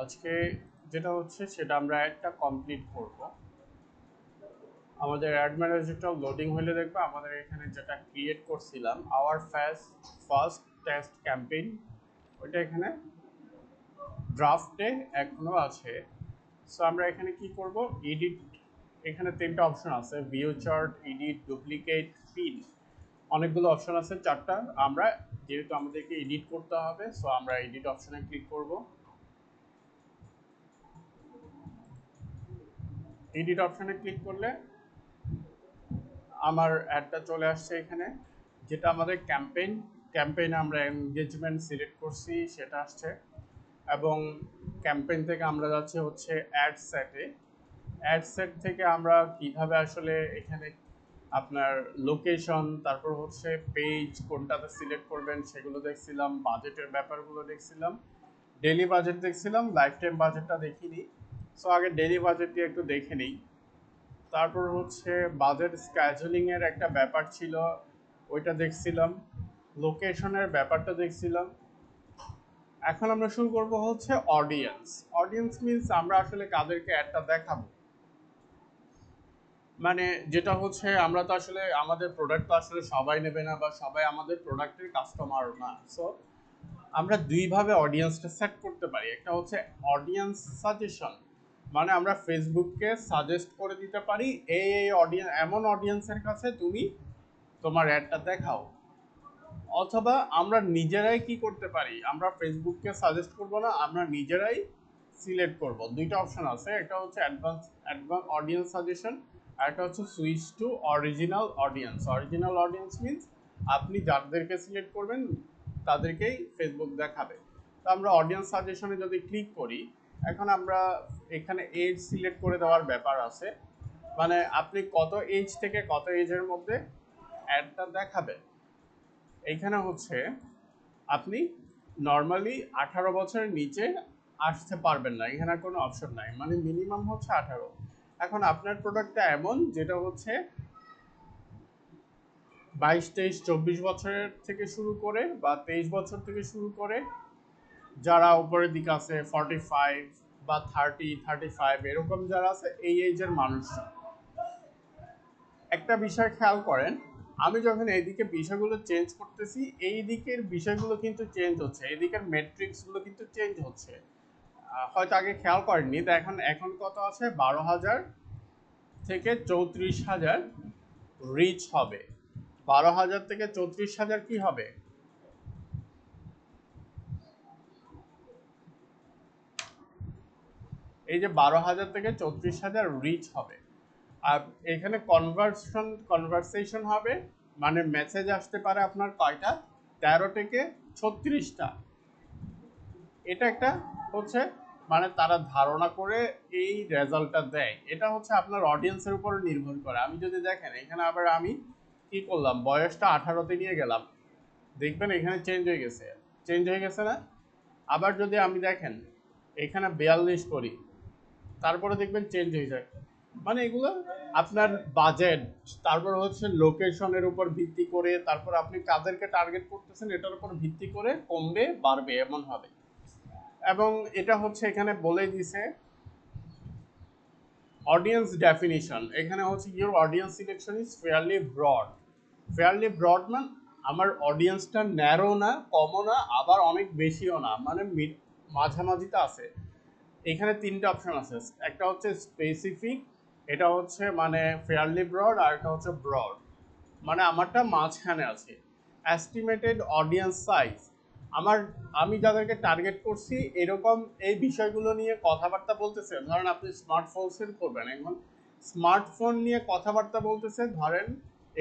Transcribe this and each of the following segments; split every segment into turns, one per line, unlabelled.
আজকে যেটা হচ্ছে সেটা আমরা একটা কমপ্লিট করব। আমাদের অ্যাড ম্যানেজারটা লোডিং হলে দেখবো আমাদের এখানে যেটা ক্রিয়েট করছিলাম আওয়ার ফার্স্ট টেস্ট ক্যাম্পেইন, ওইটা এখানে ড্রাফটে এখনো আছে। সো আমরা এখানে কি করব, এডিট, এখানে তিনটা অপশন আছে, view chart, edit, duplicate, pin, অনেকগুলো অপশন আছে, চারটা। আমরা যেহেতু আমাদেরকে এডিট করতে হবে, সো আমরা এডিট অপশনে ক্লিক করব। এডিট অপশনে ক্লিক করলে আমার অ্যাডটা চলে আসছে এখানে, যেটা আমাদের ক্যাম্পেইনে আমরা এনগেজমেন্ট সিলেক্ট করছি সেটা আসছে, এবং ক্যাম্পেইন থেকে আমরা যাচ্ছি হচ্ছে অ্যাড সেটে। অ্যাড সেট থেকে আমরা কিভাবে আসলে এখানে আপনার লোকেশন, তারপর হচ্ছে পেজ কোনটাতে সিলেক্ট করবেন সেগুলো দেখছিলাম, বাজেটের ব্যাপারগুলো দেখছিলাম, ডেইলি বাজেট দেখছিলাম, লাইফ টাইম বাজেটটা দেখিনি। সো আগে ডেইলি বাজেট দিয়ে একটু দেখে নিই। তারপর হচ্ছে বাজেট স্ক্যাজুয়ালিং এর একটা ব্যাপার ছিল, ওইটা দেখছিলাম, লোকেশনের ব্যাপারটা দেখছিলাম। এখন আমরা শুরু করব হচ্ছে অডিয়েন্স। অডিয়েন্স মিন্স আমরা আসলে কাদেরকে অ্যাডটা দেখাবো, মানে যেটা হচ্ছে আমরা তো আসলে আমাদের প্রোডাক্ট তো আসলে সবাই নেবে না, বা সবাই আমাদের প্রোডাক্টের কাস্টমার না। সো আমরা দুইভাবে অডিয়েন্সটা সেট করতে পারি। একটা হচ্ছে অডিয়েন্স সাজেশন, মানে আমরা ফেসবুককে সাজেস্ট করে দিতে পারি এই অডিয়েন্স, এমন অডিয়েন্সের কাছে তুমি তোমার অ্যাডটা দেখাও। অথবা আমরা নিজেরাই কি করতে পারি, আমরা ফেসবুককে সাজেস্ট করব না, আমরা নিজেরাই সিলেক্ট করব। দুইটা অপশন আছে, একটা হচ্ছে অ্যাডভান্স অডিয়েন্স সাজেশন, আর একটা হচ্ছে switch to original audience. Original audience means আপনি যাদেরকে সিলেক্ট করবেন তাদেরকেই ফেসবুক দেখাবে। তো আমরা অডিয়েন্স সাজেশনে যদি ক্লিক করি, এখন আমরা এখানে এজ সিলেক্ট করে দেওয়ার ব্যাপার আছে, মানে আপনি কত এজ থেকে কত এজের মধ্যে অ্যাডটা দেখাবেন। এইখানে হচ্ছে আপনি নর্মালি 18 বছরের নিচে আসতে পারবেন না, এখানে কোনো অপশন নাই, মানে মিনিমাম হচ্ছে 18। এখন আপনার প্রোডাক্টটা এমন যেটা হচ্ছে 22, 23, 24 বছরের থেকে শুরু করে, বা 23 বছর থেকে শুরু করে, যারা উপরের দিকে আছে 45 বা 30, 35 এরকম যারা আছে এই এজের মানুষরা। একটা বিষয় খেয়াল করেন, আমি যখন এইদিকে বিষয়গুলো চেঞ্জ করতেছি, এই দিকের বিষয়গুলো কিন্তু চেঞ্জ হচ্ছে, এই দিকের মেট্রিক্সগুলো কিন্তু চেঞ্জ হচ্ছে। হয়তো আগে খেয়াল করেননি, দেখেন এখন কত আছে, 12,000 থেকে 34,000 রিচ হবে। 12,000 থেকে 34,000 কি হবে, এই যে 12,000 থেকে 34,000 রিচ হবে। আর এখানে কনভারসেশন হবে, মানে মেসেজ আসতে পারে আপনার কয়টা, 13 থেকে 36টা। এটা একটা হচ্ছে, মানে তারা ধারণা করে এই রেজাল্টটা দেয়। এটা হচ্ছে আপনার অডিয়েন্সের উপর নির্ভর করে। আমি যদি দেখেন এখানে আবার আমি কি করলাম, বয়সটা 18তে নিয়ে গেলাম, দেখবেন এখানে চেঞ্জ হয়ে গেছে না। আবার যদি আমি দেখেন এখানে 42 করি, তারপরে দেখবেন চেঞ্জ হয়ে যায়। মানে এগুলো আপনার বাজেট, তারপর হচ্ছে লোকেশনের উপর ভিত্তি করে, তারপর আপনি কাদেরকে টার্গেট করতেছেন এটার উপর ভিত্তি করে কমবে বাড়বে এমন হবে। এবং এটা হচ্ছে এখানে বলে দিছে অডিয়েন্স ডেফিনিশন, এখানে হচ্ছে your audience selection is fairly broad মানে আমার অডিয়েন্সটা ন্যারো না, কমও না, আবার অনেক বেশিও না, মানে মাঝামাঝিতে আছে। এখানে তিনটা অপশন আছে, একটা হচ্ছে স্পেসিফিক, এটা হচ্ছে মানে ফেয়ারলি ব্রড, আর একটা হচ্ছে ব্রড, মানে আমারটা মাঝখানে আছে। এস্টিমেটেড অডিয়েন্স সাইজ, আমার আমি যাদেরকে টার্গেট করছি এরকম এই বিষয়গুলো নিয়ে কথাবার্তা বলতেছে, ধরেন আপনি স্মার্টফোন সেল করবেন, এখন স্মার্টফোন নিয়ে কথাবার্তা বলতেছে, ধরেন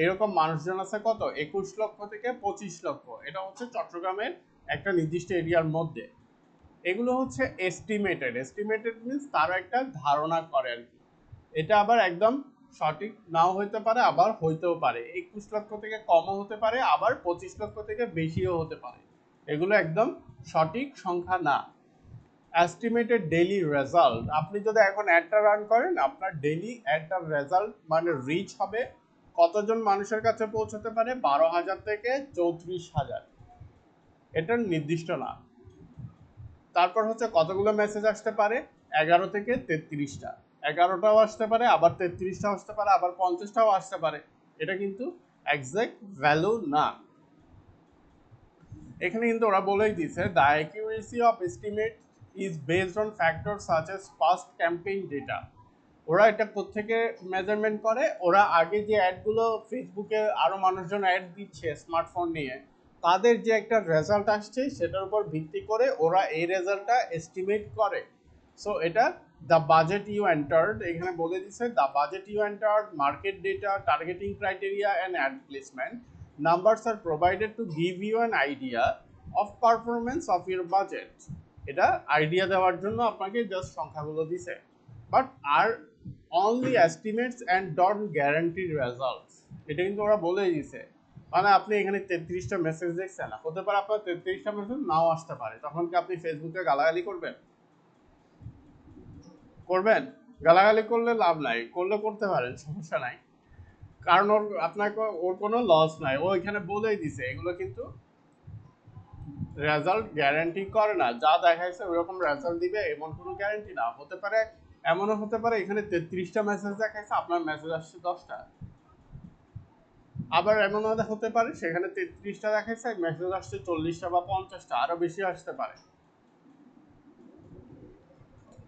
এরকম মানুষজন আছে কত, 21 লক্ষ থেকে 25 লক্ষ, এটা হচ্ছে চট্টগ্রামের একটা নির্দিষ্ট এরিয়ার মধ্যে। এগুলো হচ্ছে এস্টিমেটেড মিনস তারা একটা ধারণা করে আর কি। এটা আবার একদম সঠিক নাও হইতে পারে, আবার হইতেও পারে, 21 লক্ষ থেকে কমও হতে পারে, আবার 25 লক্ষ থেকে বেশিও হতে পারে। এগুলো একদম সঠিক সংখ্যা না। এস্টিমেটেড ডেইলি রেজাল্ট, আপনি যদি এখন অ্যাডটা রান করেন, আপনার ডেইলি অ্যাডটার রেজাল্ট মানে রিচ হবে কতজন মানুষের কাছে পৌঁছতে পারে, 12,000 থেকে 34,000, এটা নির্দিষ্ট না। তারপর হচ্ছে কতগুলো মেসেজ আসতে পারে, 11 থেকে 33টা। 11টাও আসতে পারে, আবার 33টাও আসতে পারে, আবার 50টাও আসতে পারে। এটা কিন্তু এক্সাক্ট ভ্যালু না। এখানে কিন্তু ওরা বলেই দিছে, the accuracy of estimate is based on factor such as past campaign data. ওরা এটা কোত্থেকে মেজারমেন্ট করে, ওরা আগে যে অ্যাডগুলো ফেসবুকে আরো মানুষজন অ্যাড দিচ্ছে স্মার্টফোন নিয়ে, তাদের যে একটা রেজাল্ট আসছে সেটার উপর ভিত্তি করে ওরা এই রেজাল্টটা এস্টিমেট করে। সো এটা দ্য বাজেট ইউ এন্টার্ড, এখানে বলে দিছে the budget you entered, market data, targeting criteria and ad placement numbers are provided to give you an idea of performance of your budget. এটা আইডিয়া দেওয়ার জন্য আপনাকে just সংখ্যাগুলো দিছে, but are only estimates and don't guarantee results. এটা কিন্তু ওরা বলেই দিছে। মানে আপনি এখানে 33টা মেসেজ দেখছেন না, হতে পারে আপনার 33টা মেসেজ নাও আসতে পারে, তখন কি আপনি ফেসবুকে গালাগালি করবেন? করবেন? গালাগালি করলে লাভ নাই, করলে করতে পারেন, সমস্যা নাই। কারণ ওর আপনাকে ওর কোনো লস নাই, ও এখানে বলেই দিছে এগুলো কিন্তু রেজাল্ট গ্যারান্টি করে না। যা দেখাইছে ওইরকম রেজাল্ট দিবে এমন কোনো গ্যারান্টি না। হতে পারে, এমনও হতে পারে এখানে 33টা মেসেজ দেখাইছে, আপনার মেসেজ আসছে 10টা। আবার এমনও হতে পারে সেখানে 33টা দেখাইছে, মেসেজ আসছে 40টা বা 50টা, আরো বেশি আসতে পারে।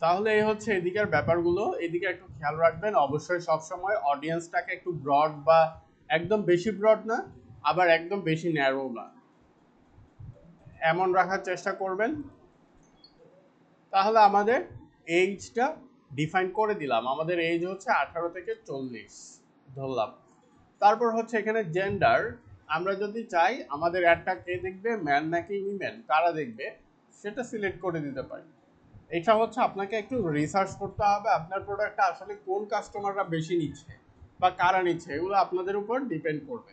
তাহলে এই হচ্ছে এদিকের ব্যাপারগুলো, এদিকে একটু খেয়াল রাখবেন। অবশ্যই সবসময় অডিয়েন্সটাকে একটু ব্রড বা একদম বেশি ব্রড না, আবার একদম বেশি ন্যারো না, এমন রাখার চেষ্টা করবেন। তাহলে আমাদের এইজটা ডিফাইন করে দিলাম, আমাদের এইজ হচ্ছে 18 থেকে 40 ধরলাম। তারপর হচ্ছে এখানে জেন্ডার, আমরা যদি চাই আমাদের অ্যাডটা কে দেখবে, ম্যান নাকি উইমেন, কারা দেখবে সেটা সিলেক্ট করে দিতে পারি। এটা হচ্ছে আপনাকে একটু রিসার্চ করতে হবে, আপনার প্রোডাক্টটা আসলে কোন কাস্টমাররা বেশি নিচ্ছে বা কারা নিচ্ছে, এগুলো আপনাদের উপর ডিপেন্ড করবে।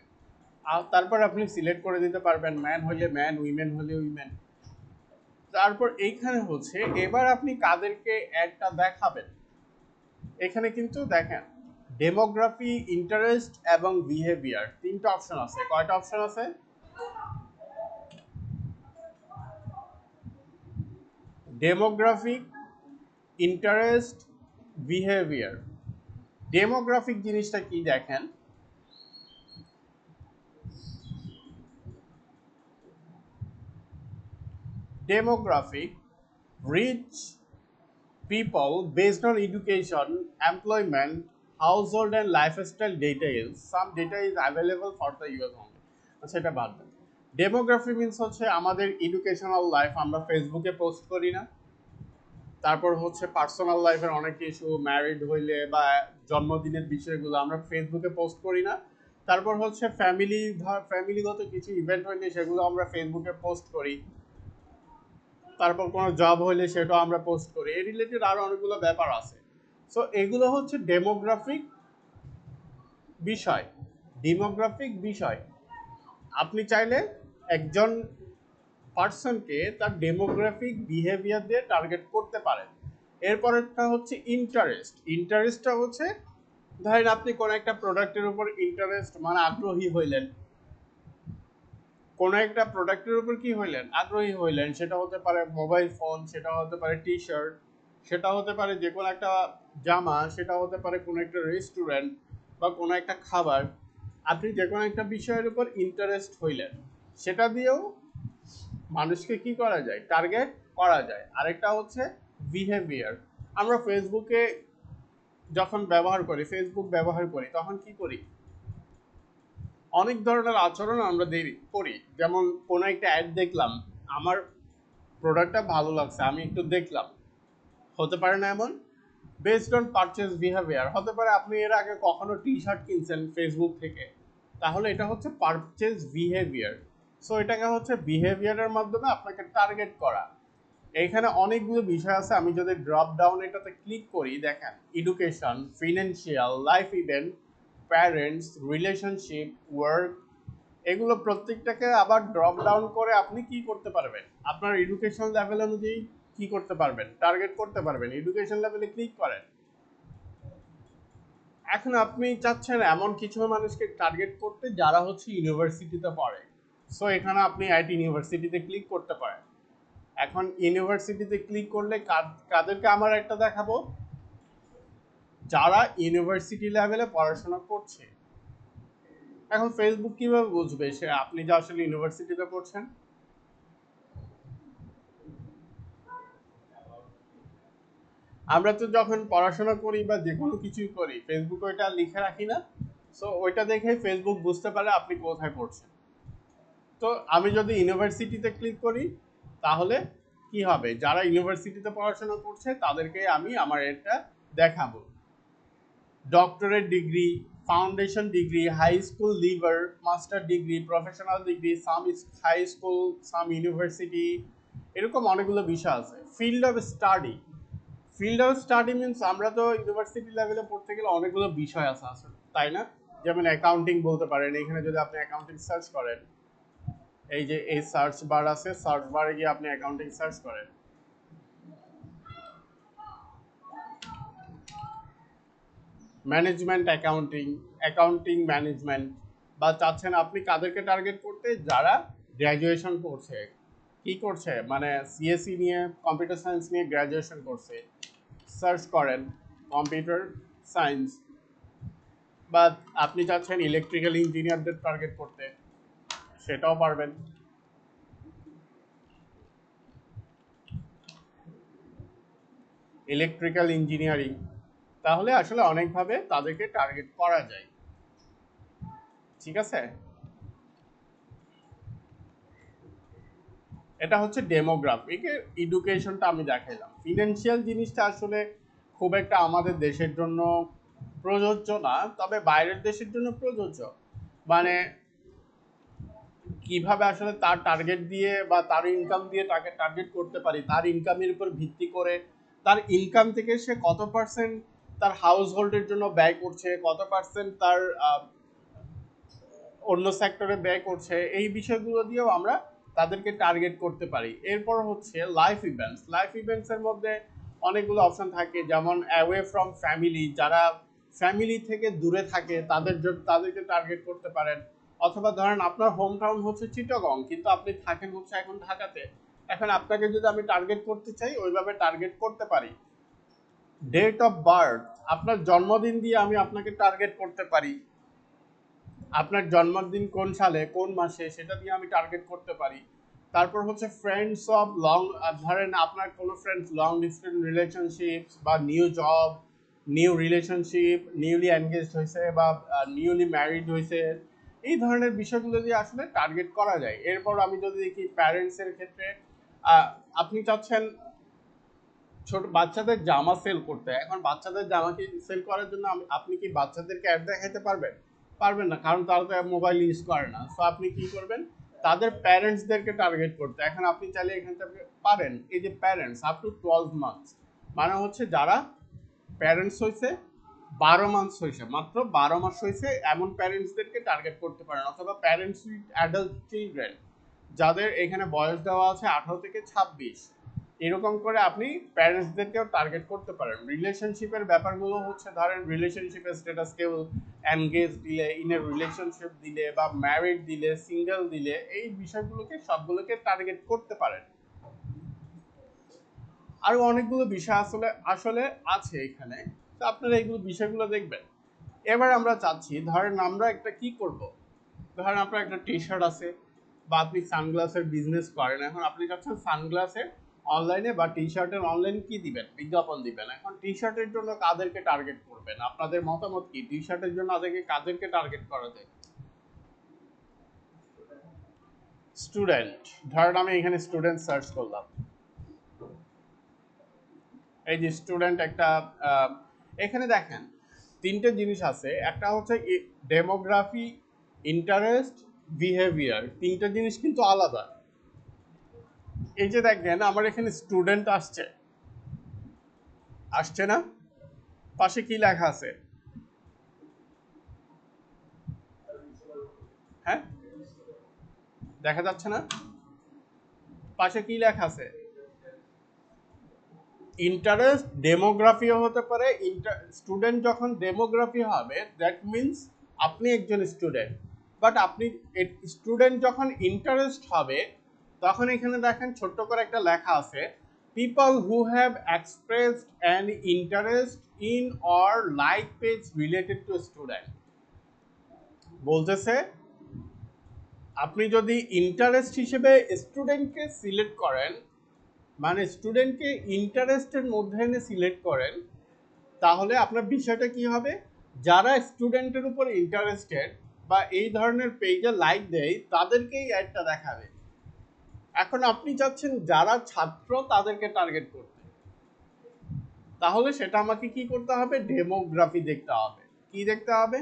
আর তারপর আপনি সিলেক্ট করে দিতে পারবেন, ম্যান হলে ম্যান, উইমেন হলে উইমেন। তারপর এইখানে হচ্ছে এবার আপনি কাদেরকে অ্যাডটা দেখাবেন। এখানে কিন্তু দেখেন ডেমোগ্রাফি, ইন্টারেস্ট এবং বিহেভিয়ার, তিনটা অপশন আছে। কয়টা অপশন আছে? Demographic, interest, behaviour. ডেমোগ্রাফিক জিনিসটা কি দেখেন, demographic reach people based on education, employment, household and lifestyle details. Some data is available for the US only. আচ্ছা এটা বাদ দেন। ডেমোগ্রাফি মিনস হচ্ছে আমাদের এডুকেশনাল লাইফ, আমরা ফেসবুকে পোস্ট করি না। তারপর হচ্ছে পার্সোনাল লাইফের অনেক কিছু, ম্যারিড হইলে বা জন্মদিনের বিষয়গুলো আমরা ফেসবুকে পোস্ট করি না। তারপর হচ্ছে ফ্যামিলিগত কিছু ইভেন্ট হইলে সেগুলো আমরা ফেসবুকে পোস্ট করি। তারপর কোনো জব হইলে সেটাও আমরা পোস্ট করি। এই রিলেটেড আরো অনেকগুলো ব্যাপার আছে। সো এগুলো হচ্ছে ডেমোগ্রাফিক বিষয়। ডেমোগ্রাফিক বিষয় আপনি চাইলে একজন পার্সনকে তার ডেমোগ্রাফিক বিহেভিয়ার দিয়ে টার্গেট করতে পারেন। এরপরেরটা হচ্ছে ইন্টারেস্ট। ইন্টারেস্টটা হচ্ছে ধরেন আপনি কোনো একটা প্রোডাক্টের উপর ইন্টারেস্ট মানে আগ্রহী হইলেন, কোনো একটা প্রোডাক্টের উপর কি হইলেন, আগ্রহী হইলেন। সেটা হতে পারে মোবাইল ফোন, সেটা হতে পারে টি শার্ট, সেটা হতে পারে যে কোনো একটা জামা, সেটা হতে পারে কোনো একটা রেস্টুরেন্ট বা কোনো একটা খাবার। আপনি যে কোনো একটা বিষয়ের উপর ইন্টারেস্ট হইলেন, সেটা দিয়েও মানুষকে কি করা যায়, টার্গেট করা যায়। আরেকটা হচ্ছে বিহেভিয়ার। আমরা ফেসবুকে যখন ফেসবুক ব্যবহার করি তখন কি করি, অনেক ধরনের আচরণ আমরা করি। যেমন কোনো একটা অ্যাড দেখলাম, আমার প্রোডাক্টটা ভালো লাগছে, আমি একটু দেখলাম, হতে পারে না এমন বেসড অন পারচেজ বিহেভিয়ার। হতে পারে আপনি এর আগে কখনো টি শার্ট কিনছেন ফেসবুক থেকে, তাহলে এটা হচ্ছে পারচেজ বিহেভিয়ার। সো এটাকে হচ্ছে বিহেভিয়ারের মাধ্যমে আপনাকে টার্গেট করা। এইখানে অনেকগুলো বিষয় আছে, আমি যদি ড্রপ ডাউন এটাতে ক্লিক করি, দেখেন education, financial, life event, parents, relationship, work, এগুলো প্রত্যেকটাকে আবার ড্রপ ডাউন করে আপনি কি করতে পারবেন, আপনার এডুকেশন লেভেল অনুযায়ী কি করতে পারবেন, টার্গেট করতে পারবেন। এডুকেশন লেভেলে ক্লিক করেন। এখন আপনি চাচ্ছেন এমন কিছু মানুষকে টার্গেট করতে যারা হচ্ছে ইউনিভার্সিটিতে পড়ে, সো এখানে আপনি আইটি ইউনিভার্সিটিতে ক্লিক করতে পারেন। এখন ইউনিভার্সিটিতে ক্লিক করলে কাদেরকে আমার একটা দেখাবো, যারা ইউনিভার্সিটি লেভেলে পড়াশোনা করছে। এখন ফেসবুক কিভাবে বুঝবে সে আপনি যে আসলে ইউনিভার্সিটিতে পড়ছেন? আমরা তো যখন পড়াশোনা করি বা যে কোনো কিছুই করি ফেসবুক ওইটা লিখে রাখি না? সো ওইটা দেখে ফেসবুক বুঝতে পারে আপনি কোথায় পড়ছেন। তো আমি যদি ইউনিভার্সিটিতে ক্লিক করি তাহলে কি হবে, যারা ইউনিভার্সিটিতে পড়াশোনা করছে তাদেরকে আমি আমার এটা দেখাবো। Doctorate degree, foundation degree, high school leaver, master degree, professional degree, some high school, some university, এরকম অনেকগুলো বিষয় আছে। Field of study, field of study means আমরা তো ইউনিভার্সিটি লেভেলে পড়তে গেলে অনেকগুলো বিষয় আছে আসলে, তাই না? যেমন অ্যাকাউন্টিং বলতে পারেন, এখানে যদি আপনি অ্যাকাউন্টিং সার্চ করেন, এই যে এই সার্চ বার আছে, সার্চ বারে গিয়ে আপনি অ্যাকাউন্টিং সার্চ করেন, ম্যানেজমেন্ট অ্যাকাউন্টিং, অ্যাকাউন্টিং ম্যানেজমেন্ট, বা চাচ্ছেন আপনি কাদেরকে টার্গেট করতে, যারা গ্র্যাজুয়েশন করছে, কি করছে মানে সিএসসি নিয়ে, কম্পিউটার সায়েন্স নিয়ে গ্র্যাজুয়েশন করছে, সার্চ করেন কম্পিউটার সায়েন্স। বা আপনি চাচ্ছেন ইলেকট্রিক্যাল ইঞ্জিনিয়ারদের টার্গেট করতে, সেটাও পারবেন। ইলেকট্রিক্যাল ইঞ্জিনিয়ারিং, তাহলে আসলে অনেকভাবে তাদেরকে টার্গেট করা যায়। ঠিক আছে, এটা হচ্ছে ডেমোগ্রাফিকের এডুকেশনটা আমি দেখাইলাম। ফিনান্সিয়াল জিনিসটা আসলে খুব একটা আমাদের দেশের জন্য প্রযোজ্য না, তবে বাইরের দেশের জন্য প্রযোজ্য। মানে কিভাবে আসলে তার টার্গেট দিয়ে বা তার ইনকাম দিয়ে তাকে টার্গেট করতে পারি, তার ইনকামের উপর ভিত্তি করে তার ইনকাম থেকে সে কত পার্সেন্ট তার হাউস হোল্ডের জন্য ব্যয় করছে, কত পার্সেন্ট তার অন্য সেক্টরে ব্যয় করছে, এই বিষয়গুলো দিয়েও আমরা তাদেরকে টার্গেট করতে পারি। এরপর হচ্ছে লাইফ ইভেন্টস। লাইফ ইভেন্টসের মধ্যে অনেকগুলো অপশন থাকে, যেমন অ্যাওয়ে ফ্রম ফ্যামিলি, যারা ফ্যামিলি থেকে দূরে থাকে তাদেরকে টার্গেট করতে পারেন। অথবা ধরেন আপনার হোম টাউন হচ্ছে চিটাগং কিন্তু আপনি থাকেন হচ্ছে এখন ঢাকাতে, এখন আপনাকে যদি আমি টার্গেট করতে চাই ওইভাবে টার্গেট করতে পারি। ডেট অফ বার্থ, আপনার জন্মদিন দিয়ে আমি আপনাকে টার্গেট করতে পারি। আপনার জন্মদিন কোন সালে কোন মাসে সেটা দিয়ে আমি টার্গেট করতে পারি। তারপর হচ্ছে ফ্রেন্ডস অফ লং, ধরেন আপনার কোনো ফ্রেন্ডস লং ডিস্টেন্স রিলেশনশিপ বা new job, new relationship, newly engaged হয়েছে বা নিউলি ম্যারিড হয়েছে, এই ধরনের বিষয়গুলো দিয়ে আসলে টার্গেট করা যায়। এরপর আমি যদি দেখি প্যারেন্টসের ক্ষেত্রে, আপনি চাচ্ছেন ছোট বাচ্চাদের জামা সেল করতে, এখন বাচ্চাদের জামা কি সেল করার জন্য আপনি কি বাচ্চাদেরকে অ্যাড দেখাতে পারবেন? পারবেন না, কারণ তারা তো মোবাইল ইউজ করে না। সো আপনি কি করবেন, তাদের প্যারেন্টসদেরকে টার্গেট করতে। এখন আপনি চাইলে এখান থেকে পারেন, এই যে প্যারেন্টস আপ টু 12 মান্থস, মানে হচ্ছে যারা প্যারেন্টস হয়েছে 12 মান্থস হয়েছে, মাত্র 12 মাস হয়েছে, এমন প্যারেন্টসদেরকে টার্গেট করতে পারেন। অথবা প্যারেন্টস উইথ অ্যাডাল্ট চিলড্রেন, যাদের এখানে বয়স দেওয়া আছে 18 থেকে 26, এরকম করে আপনি প্যারেন্টসদেরকেও টার্গেট করতে পারেন। রিলেশনশিপের ব্যাপারগুলো হচ্ছে ধরেন রিলেশনশিপের স্ট্যাটাস, কেউ এনগেজ দিলে, ইন এ রিলেশনশিপ দিলে, বা ম্যারিড দিলে, সিঙ্গেল দিলে, এই বিষয়গুলোকে সবগুলোকে টার্গেট করতে পারেন। আরো অনেকগুলো বিষয় আসলে আসলে আছে এখানে, তো আপনারা এইগুলো বিষয়গুলো দেখবেন। এবার আমরা চাচ্ছি, ধরেন আমরা একটা কি করব, ধরেন আপনার একটা টি শার্ট আছে বা আপনি সানগ্লাসের বিজনেস করেন, এখন আপনি চাচ্ছেন সানগ্লাসের অনলাইনে বা টি শার্টের অনলাইনে কি দিবেন, বিজ্ঞাপন দিবেন। এখন টি শার্টের জন্য কাদেরকে টার্গেট করবেন, আপনাদের মতামত কি? টি শার্টের জন্য কাদেরকে টার্গেট করা যায়? স্টুডেন্ট, ধরেন আমি এখানে স্টুডেন্ট সার্চ করলাম, এই যে স্টুডেন্ট একটা, এখানে দেখেন তিনটে জিনিস আছে, একটা হচ্ছে ডেমোগ্রাফি, ইন্টারেস্ট, বিহেভিয়ার, তিনটে জিনিস কিন্তু আলাদা। এই যে দেখেন আমার এখানে স্টুডেন্ট আসছে, আসছে না? পাশে কি লেখা আছে? হ্যাঁ, দেখা যাচ্ছে না? পাশে কি লেখা আছে? ইন্টারেস্ট, ডেমোগ্রাফিও হতে পারে। স্টুডেন্ট যখন ডেমোগ্রাফি হবে দ্যাট মিনস আপনি একজন স্টুডেন্ট, বাট আপনি স্টুডেন্ট যখন ইন্টারেস্ট হবে তখন এখানে দেখেন ছোট্ট করে একটা লেখা আছে, people who have expressed an interest in or like page related to student. বলতেছে আপনি যদি ইন্টারেস্ট হিসেবে স্টুডেন্টকে সিলেক্ট করেন, মানে স্টুডেন্টকে ইন্টারেস্টের মধ্যে এনে সিলেক্ট করেন, তাহলে আপনার বিষয়টা কি হবে, যারা স্টুডেন্টের উপর ইন্টারেস্টেড বা এই ধরনের পেজে লাইক দেয় তাদেরকেই অ্যাডটা দেখাবে। এখন আপনি চাচ্ছেন যারা ছাত্র তাদেরকে টার্গেট করতে, তাহলে সেটা আমাকে কি করতে হবে, ডেমোগ্রাফি দেখতে হবে। কি দেখতে হবে?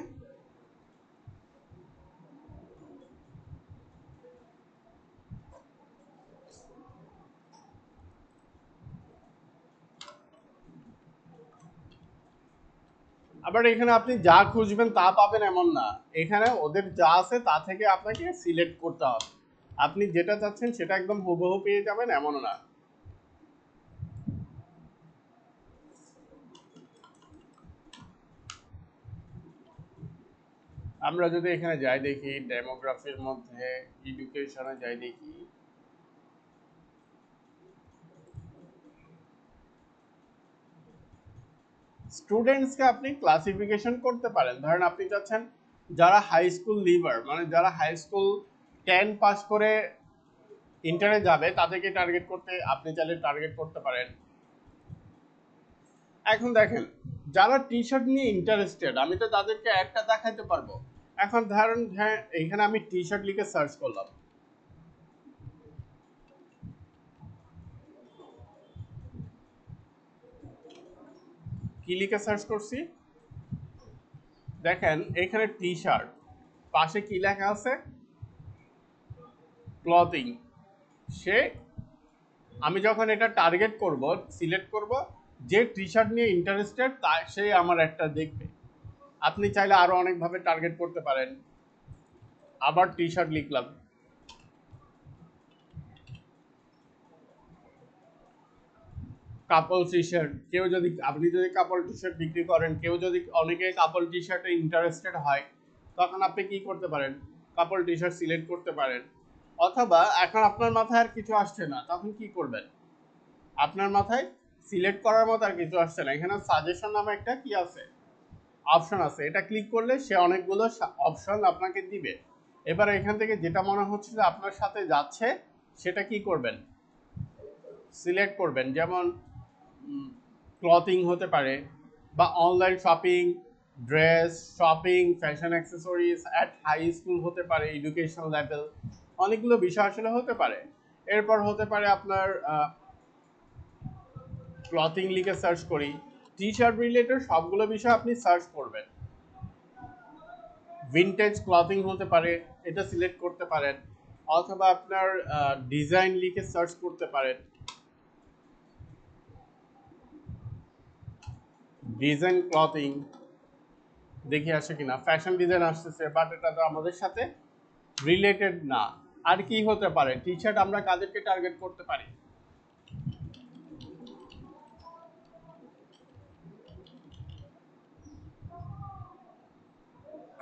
আবার এখানে আপনি যা খুঁজবেন তা পাবেন এমন না, এখানে ওদের যা আছে তা থেকে আপনাকে সিলেক্ট করতে হবে। আপনি যেটা চাচ্ছেন সেটা একদম হুবহু পেয়ে যাবেন এমন না। আমরা যদি এখানে যাই দেখি ডেমোগ্রাফির মধ্যে এডুকেশনে যাই দেখি, স্টুডেন্টসকে আপনি ক্লাসিফিকেশন করতে পারেন। ধরেন আপনি চাচ্ছেন যারা হাই স্কুল লিভার, মানে যারা হাই স্কুল 10 পাস করে ইন্টারে যাবে তাদেরকে টার্গেট করতে আপনি চাইলে টার্গেট করতে পারেন। এখন দেখেন যারা টি শার্ট নিয়ে ইন্টারেস্টেড, আমি তো তাদেরকে একটা দেখাইতে পারবো। এখন ধরেন হ্যাঁ, এখানে আমি টি শার্ট লিখে সার্চ করলাম, কি লিখে সার্চ করছি, দেখেন এখানে টি শার্ট, পাশে কি লেখা আছে, ক্লথিং। সে, আমি যখন এটা টার্গেট করব, সিলেক্ট করব, যে টি শার্ট নিয়ে ইন্টারেস্টেড তা সে আমার একটা দেখবে। আপনি চাইলে আরো অনেকভাবে টার্গেট করতে পারেন। আবার টি শার্ট লিখলাম, কাপল টি শার্ট, কেউ যদি, আপনি যদি কাপল টি শার্ট বিক্রি করেন, কেউ যদি, অনেকে কাপল টি শার্টে ইন্টারেস্টেড হয়, তখন আপনি কি করতে পারেন, কাপল টি শার্ট সিলেক্ট করতে পারেন। অথবা এখন আপনার মাথায় আর কিছু আসছে না, তখন কি করবেন, আপনার মাথায় সিলেক্ট করার মতো আর কিছু আসছে না, এখানে সাজেশন নামে একটা কি আছে, অপশন আছে, এটা ক্লিক করলে সে অনেকগুলো অপশন আপনাকে দিবে। এবার এখান থেকে যেটা মনে হচ্ছে যে আপনার সাথে যাচ্ছে সেটা কি করবেন, সিলেক্ট করবেন। যেমন ক্লথিং হতে পারে, বা online shopping, dress, shopping, fashion accessories at high school হতে পারে, এডুকেশনাল লেভেল, অনেকগুলো বিষয় আসলে হতে পারে। এরপর হতে পারে আপনার ক্লথিং লিখে সার্চ করি, টি শার্ট রিলেটেড সবগুলো বিষয় আপনি সার্চ করবেন। ভিনটেজ ক্লথিং হতে পারে, এটা সিলেক্ট করতে পারেন। অথবা আপনার ডিজাইন লিখে সার্চ করতে পারেন, ডিজাইন ক্লথিং, দেখি আসে কিনা, ফ্যাশন ডিজাইন আসতেছে, বাট এটা তো আমাদের সাথে রিলেটেড না। আর কি হতে পারে, টি শার্ট আমরা কাদেরকে টার্গেট করতে পারি,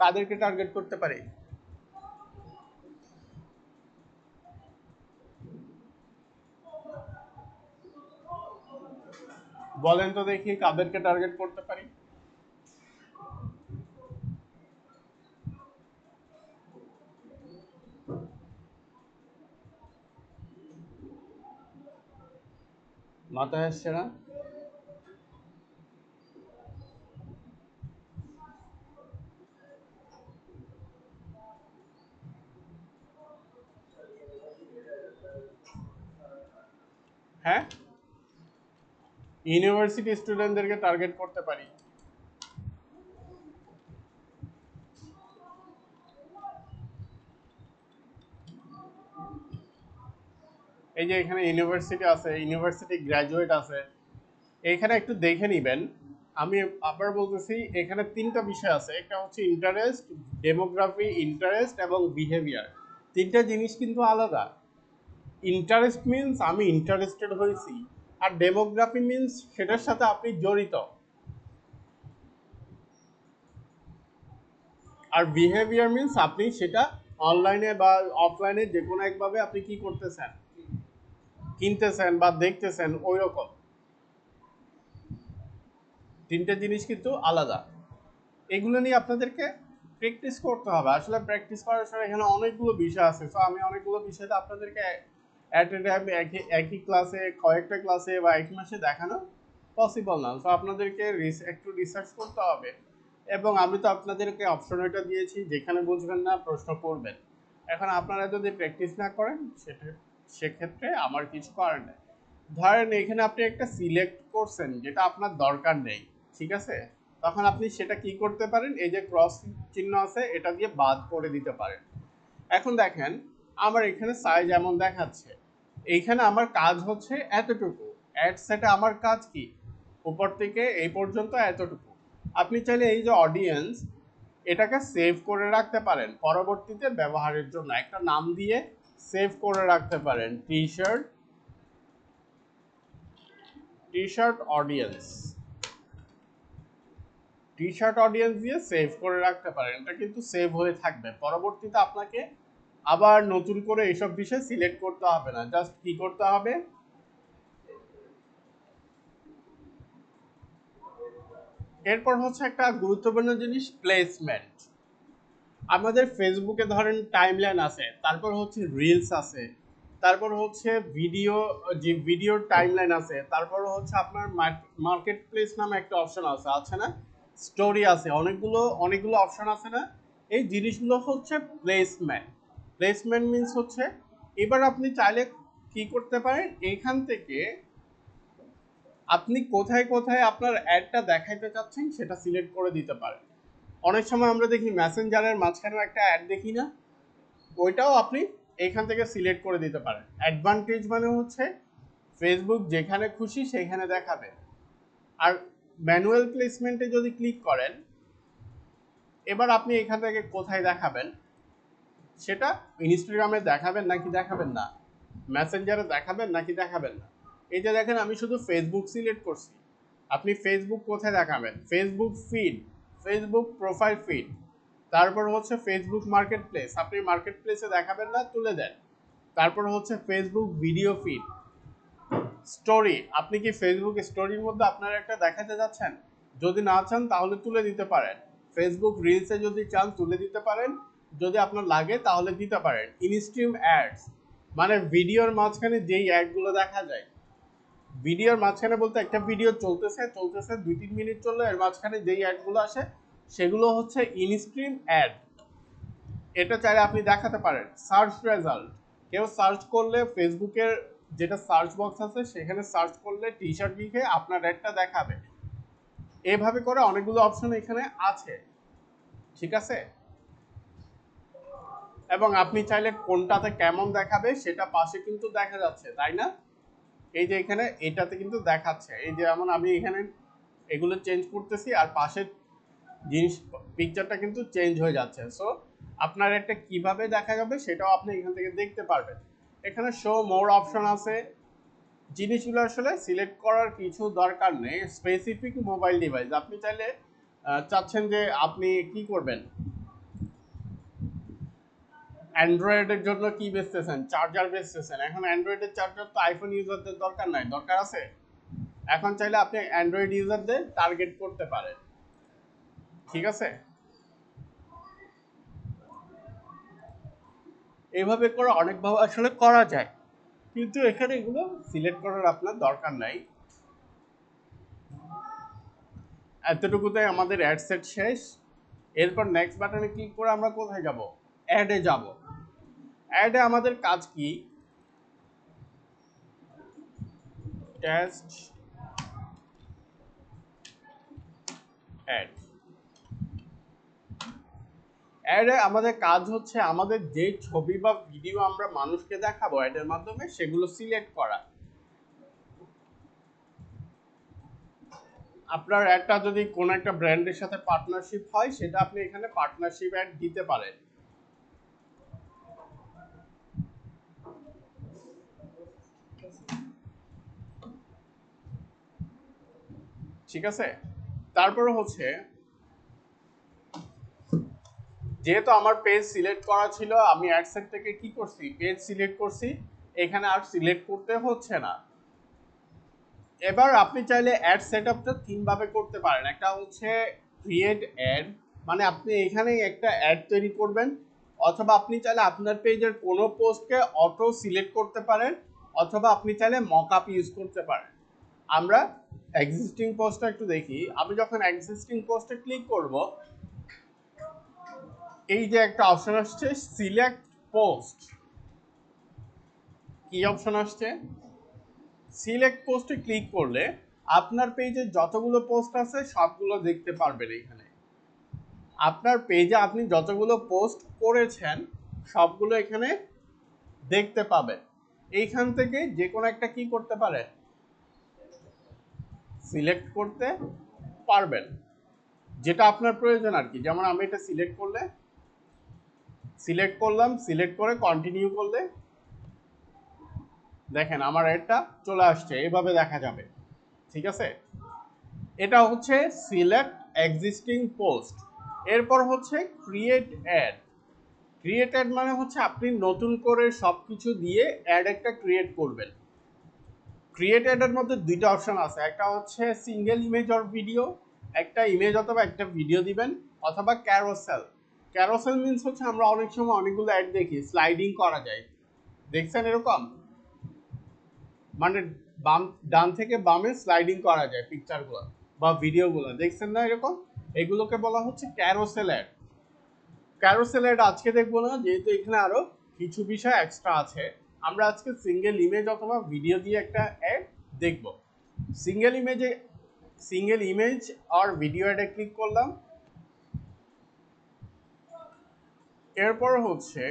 কাদেরকে টার্গেট করতে পারি, বলেন তো দেখি কাদেরকে টার্গেট করতে পারি। মাথায় আসছে না? হ্যাঁ, ইউনিভার্সিটি স্টুডেন্টদেরকে টার্গেট করতে পারি। এই যে এখানে ইউনিভার্সিটি আছে, ইউনিভার্সিটি গ্র্যাজুয়েট আছে, এখানে একটু দেখে নিবেন। আমি আবার বলতেছি, এখানে তিনটা বিষয় আছে, একটা হচ্ছে ইন্টারেস্ট, ডেমোগ্রাফি, ইন্টারেস্ট এবং বিহেভিয়ার। তিনটা জিনিস কিন্তু আলাদা। ইন্টারেস্ট মিনস আমি ইন্টারেস্টেড হয়েছি, আর ডেমোগ্রাফি মিনস সেটার সাথে আপনি জড়িত, আর বিহেভিয়ার মিনস আপনি সেটা অনলাইনে বা অফলাইনে যে কোনো একভাবে আপনি কি করতেছেন, কিনতেছেন বা দেখতেছেন ওই রকম, তিনটে জিনিস কিন্তু আলাদা। এগুলো নিয়ে আপনাদেরকে প্র্যাকটিস করতে হবে। আসলে প্র্যাকটিস করার সময় এখানে অনেকগুলো বিষয় আছে, তো আমি অনেকগুলো বিষয়তে আপনাদেরকে অ্যাট এ টাইম একই ক্লাসে কয়েকটা ক্লাসে বা এক মাসে দেখানো পসিবল না। তো আপনাদেরকে একটু রিসার্চ করতে হবে, এবং আমি তো আপনাদেরকে অপশন এটা দিয়েছি, যেখানে বুঝবেন না প্রশ্ন করবেন। এখন আপনারা যদি প্র্যাকটিস না করেন সেক্ষেত্রে আমার কিছু করার নেই। ধরেন এখানে আপনি একটা সিলেক্ট করছেন যেটা আপনার দরকার নেই, ঠিক আছে, তখন আপনি সেটা কি করতে পারেন, এই যে ক্রস চিহ্ন আছে এটা দিয়ে বাদ করে দিতে পারেন। এখন দেখেন আমার এখানে সাইজ এমন দেখাচ্ছে, এইখানে আমার কাজ হচ্ছে এতটুকু, অ্যাড সেটে আমার কাজ কি উপর থেকে এই পর্যন্ত এতটুকু। আপনি চাইলে এই যে অডিয়েন্স এটাকে সেভ করে রাখতে পারেন, পরবর্তীতে ব্যবহারের জন্য একটা নাম দিয়ে সেভ করে রাখতে পারেন, টি শার্ট অডিয়েন্স, দিয়ে সেভ করে রাখতে পারেন। এটা কিন্তু সেভ হয়ে থাকবে, পরবর্তীতে আপনাকে আবার নতুন করে এইসব বিষয় সিলেক্ট করতে হবে না। জাস্ট কি করতে হবে, এরপর হচ্ছে একটা গুরুত্বপূর্ণ জিনিস প্লেসমেন্ট। আমাদের ফেসবুকে ধরেন টাইমলাইন আছে, তারপর হচ্ছে রিলস আছে, তারপর হচ্ছে ভিডিও, যে ভিডিওর টাইমলাইন আছে, তারপর হচ্ছে আপনার মার্কেট প্লেস নামে একটা অপশন আছে, আছে না, স্টোরি আছে, অনেকগুলো অনেকগুলো অপশন আছে না। এই জিনিসগুলো হচ্ছে প্লেসমেন্ট। প্লেসমেন্ট মিনস হচ্ছে, এবার আপনি চাইলে কি করতে পারেন, এইখান থেকে আপনি কোথায় কোথায় আপনার অ্যাডটা দেখাইতে চাচ্ছেন সেটা সিলেক্ট করে দিতে পারেন। অনেক সময় আমরা দেখি মেসেঞ্জারের মাঝখানেও একটা অ্যাড দেখি না, ওইটাও আপনি এখান থেকে সিলেক্ট করে দিতে পারেন। অ্যাডভান্টেজ মানে হচ্ছে ফেসবুক যেখানে খুশি সেখানে দেখাবে। আর ম্যানুয়াল প্লেসমেন্টে যদি ক্লিক করেন, এবার আপনি এখান থেকে কোথায় দেখাবেন, সেটা ইনস্টাগ্রামে দেখাবেন নাকি দেখাবেন না, মেসেঞ্জারে দেখাবেন নাকি দেখাবেন না। এই যে দেখেন আমি শুধু ফেসবুক সিলেক্ট করছি, আপনি ফেসবুক কোথায় দেখাবেন, Facebook feed, Facebook profile feed, তারপর হচ্ছে ফেসবুক মার্কেট প্লেস, আপনি মার্কেট প্লেসে দেখাবেন না, তুলে দেন। তারপর হচ্ছে ফেসবুক ভিডিও ফিড, স্টোরি, আপনি কি ফেসবুক স্টোরির মধ্যে আপনার একটা দেখাতে যাচ্ছেন, যদি না চান তাহলে তুলে দিতে পারেন। ফেসবুক রিলসে যদি চান তুলে দিতে পারেন, যদি আপনার লাগে তাহলে দিতে পারেন। ইনস্ট্রিম অ্যাডস মানে ভিডিওর মাঝখানে যেই অ্যাডগুলো দেখা যায়, ভিডিওর মাঝখানে বলতে একটা ভিডিও চলতেছে চলতেছে 2-3 মিনিট চললো, এর মাঝখানে যেই অ্যাডগুলো আসে সেগুলো হচ্ছে ইনস্ট্রিম অ্যাড। এটা চাইলে আপনি দেখাতে পারেন। সার্চ রেজাল্ট, কেউ সার্চ করলে ফেসবুকের যেটা সার্চ বক্স আছে সেখানে সার্চ করলে টি শার্ট লিখে আপনার অ্যাডটা দেখাবে। এভাবে করে অনেকগুলো অপশন এখানে আছে, ঠিক আছে। এবং আপনি চাইলে কোনটাতে কেমন দেখাবে সেটা পাশে কিন্তু দেখা যাচ্ছে, তাই না, এই যে এখানে এটাতে কিন্তু দেখাচ্ছে, এই যে যেমন আমি এখানে এগুলো চেঞ্জ করতেছি আর পাশের জিনিস পিকচারটা কিন্তু চেঞ্জ হয়ে যাচ্ছে। সো আপনার একটা কিভাবে দেখা যাবে সেটাও আপনি এখান থেকে দেখতে পারবেন। এখানে শো মোর অপশন আছে, জিনিসগুলো আসলে সিলেক্ট করার কিছু দরকার নেই। স্পেসিফিক মোবাইল ডিভাইস আপনি চাইলে চাচ্ছেন যে আপনি কি করবেন, অ্যান্ড্রয়েডের জন্য কি বেচতেছেন, চার্জার বেচতেছেন, এখন অ্যান্ড্রয়েডের চার্জার তো আইফোন ইউজারদের দরকার নাই, দরকার আছে, এখন চাইলে আপনি অ্যান্ড্রয়েড ইউজারদের টার্গেট করতে পারেন, ঠিক আছে। এইভাবে করে অনেকভাবে আসলে করা যায়, কিন্তু এখানে এগুলো সিলেক্ট করার আপনার দরকার নাই। এতটুকুতে আমাদের অ্যাড সেট শেষ। এরপর নেক্সট বাটনে ক্লিক করে আমরা কোথায় যাব, অ্যাডে যাব। অ্যাডে আমাদের কাজ কি, টেস্ট অ্যাড। অ্যাডে আমাদের কাজ হচ্ছে আমাদের যে ছবি বা ভিডিও আমরা মানুষকে দেখাবো অ্যাডের মাধ্যমে সেগুলো সিলেক্ট করা। আপনার অ্যাডটা যদি কোনো একটা ব্র্যান্ডের সাথে পার্টনারশিপ হয় সেটা আপনি এখানে পার্টনারশিপ অ্যাড দিতে পারেন, ঠিক আছে। তারপরে হচ্ছে যেহেতু আমার পেজ সিলেক্ট করা ছিল, আমি অ্যাডসেট থেকে কি করছি, পেজ সিলেক্ট করছি, এখানে আর সিলেক্ট করতে হচ্ছে না। এবার আপনি চাইলে অ্যাড সেটআপটা তিনভাবে করতে পারেন। একটা হচ্ছে ক্রিয়েট অ্যাড, মানে আপনি এখানেই একটা অ্যাড তৈরি করবেন, অথবা আপনি চাইলে আপনার পেজের কোনো পোস্টকে অটো সিলেক্ট করতে পারেন, অথবা আপনি চাইলে মকআপ ইউজ করতে পারেন। আমরা এক্সিস্টিং পোস্টটা একটু দেখি। আমি যখন এক্সিস্টিং পোস্টে ক্লিক করব, এই যে একটা অপশন আসছে সিলেক্ট পোস্ট, কি অপশন আসছে? সিলেক্ট পোস্টে ক্লিক করলে আপনার পেজে যতগুলো পোস্ট আছে সবগুলো দেখতে পারবেন। এখানে আপনার পেজে আপনি যতগুলো পোস্ট করেছেন সবগুলো এখানে দেখতে পাবেন। এইখান থেকে যে কোনো একটা কি করতে পারেন, সিলেক্ট করতে পারবেন, যেটা আপনার প্রয়োজন আর কি। যেমন আমি এটা সিলেক্ট করলাম, সিলেক্ট করে কন্টিনিউ করলে দেখেন আমার এটা চলে আসছে, এভাবে দেখা যাবে। ঠিক আছে, এটা হচ্ছে সিলেক্ট এক্সিস্টিং পোস্ট। এরপর হচ্ছে ক্রিয়েট অ্যাড। ক্রিয়েট অ্যাড মানে হচ্ছে আপনি নতুন করে সবকিছু দিয়ে অ্যাড একটা ক্রিয়েট করবেন। ক্রিয়েট অ্যাডের মধ্যে দুইটা অপশন আছে, একটা হচ্ছে সিঙ্গেল ইমেজ অর ভিডিও, একটা ইমেজ অথবা একটা ভিডিও দিবেন, অথবা ক্যারোসেল। ক্যারোসেল মিন্স হচ্ছে আমরা অনেক সময় অনেকগুলো অ্যাড দেখি স্লাইডিং করা যায়, দেখছেন এরকম, মানে বাম ডান থেকে বামে স্লাইডিং করা যায় পিকচারগুলো বা ভিডিওগুলো, দেখছেন না এরকম? এগুলোকে বলা হচ্ছে ক্যারোসেল অ্যাড। ক্যারোসেল অ্যাড আজকে দেখবো না, যেহেতু এখানে আরো কিছু বিষয় এক্সট্রা আছে। আমরা আজকে সিঙ্গেল ইমেজ অথবা ভিডিও দিয়ে একটা অ্যাড দেখব। সিঙ্গেল ইমেজ আর ভিডিও অ্যাডে ক্লিক করলাম। এরপর হচ্ছে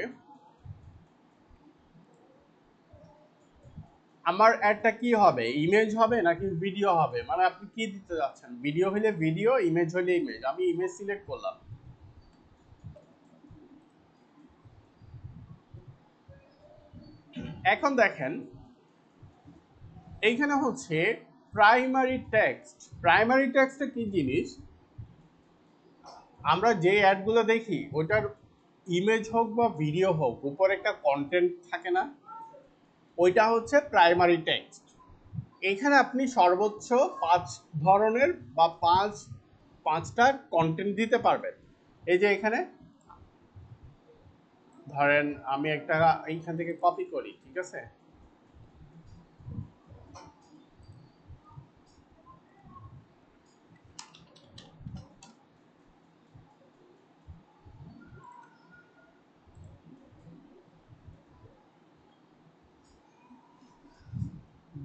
আমার অ্যাডটা কি হবে, ইমেজ হবে নাকি ভিডিও হবে, মানে আপনি কি দিতে যাচ্ছেন? ভিডিও হলে ভিডিও, ইমেজ হলে ইমেজ। আমি ইমেজ সিলেক্ট করলাম। এখন দেখেন এইখানে হচ্ছে প্রাইমারি টেক্সট। প্রাইমারি টেক্সটটা কি জিনিস? আমরা যে অ্যাডগুলো দেখি ওটার ইমেজ হোক বা ভিডিও হোক, উপরে একটা কন্টেন্ট থাকে না, ওইটা হচ্ছে প্রাইমারি টেক্সট। এখানে আপনি সর্বোচ্চ 5 ধরনের বা পাঁচটা কন্টেন্ট দিতে পারবেন। এই যে এখানে ধরেন আমি একটা এইখান থেকে কপি করি, ঠিক আছে?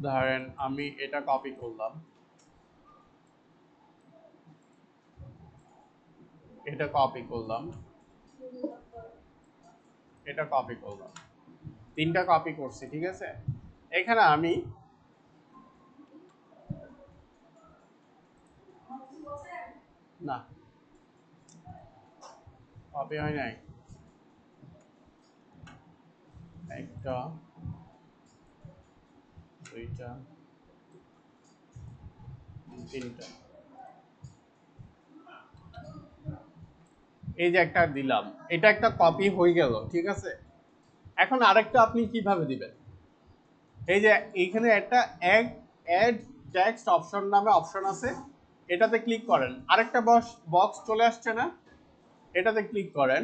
ধরেন আমি এটা কপি করলাম, এটা কপি করলাম, এটা কপি করলাম, তিনটা কপি করছি, ঠিক আছে? এখানে আমি না, কপি হয় নাই, একটা, দুইটা, তিনটা, এই যে একটা দিলাম, এটা একটা কপি হয়ে গেল, ঠিক আছে? এখন আরেকটা আপনি কিভাবে দিবেন? এই যে এইখানে একটা অ্যাড টেক্সট অপশন নামে অপশন আছে, এটাতে ক্লিক করেন, আরেকটা বক্স চলে আসছে না, এটাতে ক্লিক করেন।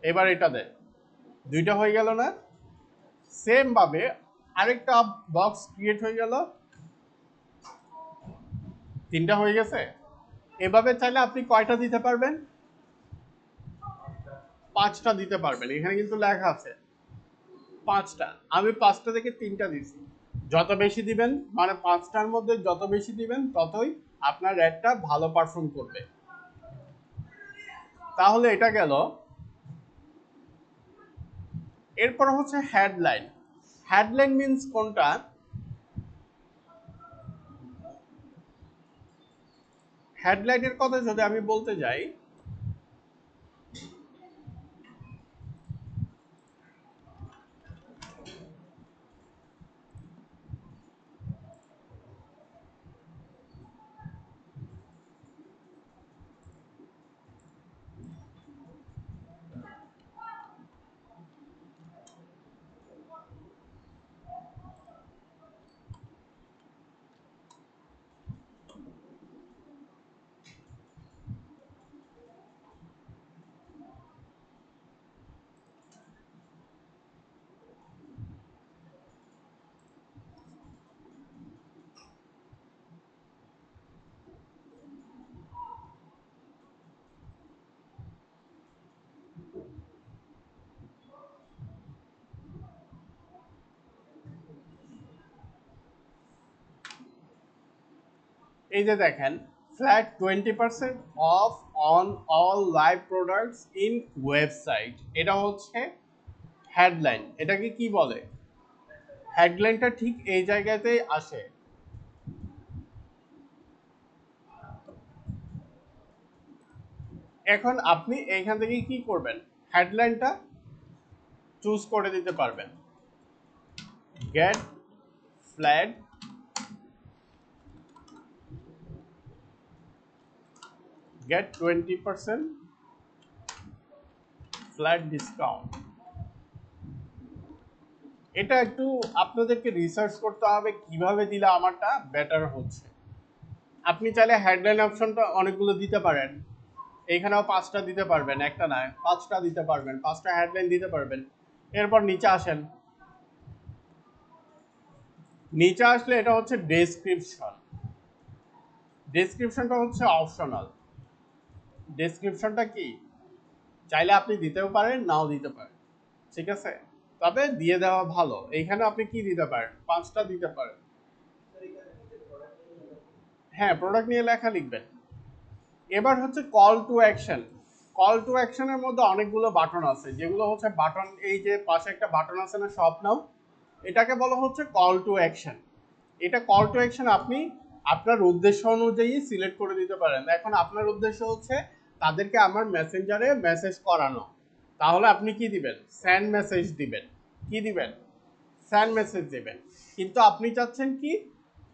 এবার এটাতে দুইটা হয়ে গেল না? সেম ভাবে আরেকটা বক্স ক্রিয়েট হয়ে গেল, তিনটা হয়ে গেছে। এভাবে চাইলে আপনি কয়টা দিতে পারবেন? 5টা দিতে পারবেন। এখানে কিন্তু লেখা আছে 5টা, আমি 5টা থেকে 3টা দিছি। যত বেশি দিবেন, মানে 5টার মধ্যে যত বেশি দিবেন ততই আপনার অ্যাডটা ভালো পারফর্ম করবে। তাহলে এটা গেল। এরপর হচ্ছে হেডলাইন। হেডলাইন মিন্স কোনটা? হেডলাইনের কথা যদি আমি বলতে যাই, এই যে দেখেন flat 20% of on all live products in website, এটা হচ্ছে হেডলাইন। এটাকে কি বলে? হেডলাইনটা ঠিক এই জায়গাতেই আসে। এখন আপনি এইখান থেকে কি করবেন, হেডলাইনটা চুজ করে দিতে পারবেন। Get flat get 20% flat discount. এটা একটু আপনাদেরকে রিসার্চ করতে হবে কিভাবে দিলে আমারটা বেটার হচ্ছে। আপনি চাইলে হেডলাইন অপশনটা অনেকগুলো দিতে পারেন, এইখানেও 5টা দিতে পারবেন, একটা নয় 5টা দিতে পারবেন, 5টা হেডলাইন দিতে পারবেন। এরপর নিচে আসেন, নিচে আসলে এটা হচ্ছে ডেসক্রিপশন। ডেসক্রিপশনটা হচ্ছে অপশনাল। ডেসক্রিপশনটা কি চাইলে আপনি দিতেও পারেন, নাও দিতে পারেন, ঠিক আছে, তবে দিয়ে দেওয়া ভালো। এইখানে আপনি কি দিতে পারেন, 5টা দিতে পারেন। হ্যাঁ, প্রোডাক্ট নিয়ে লেখা লিখবেন। এবার হচ্ছে call to action. Call to অ্যাকশনের মধ্যে অনেকগুলো বাটন আছে, যেগুলো হচ্ছে বাটন, এই যে পাশে একটা বাটন আছে না শপ নাও, এটাকে বলা হচ্ছে কল টু অ্যাকশন। এটা কল টু অ্যাকশন আপনি আপনার উদ্দেশ্য অনুযায়ী সিলেক্ট করে দিতে পারেন। এখন আপনার উদ্দেশ্য হচ্ছে তাদেরকে আমার মেসেঞ্জারে মেসেজ করানো, তাহলে আপনি কি দিবেন, সেন্ড মেসেজ দিবেন। কি দিবেন, সেন্ড মেসেজ দিবেন। কিন্তু আপনি চাচ্ছেন কি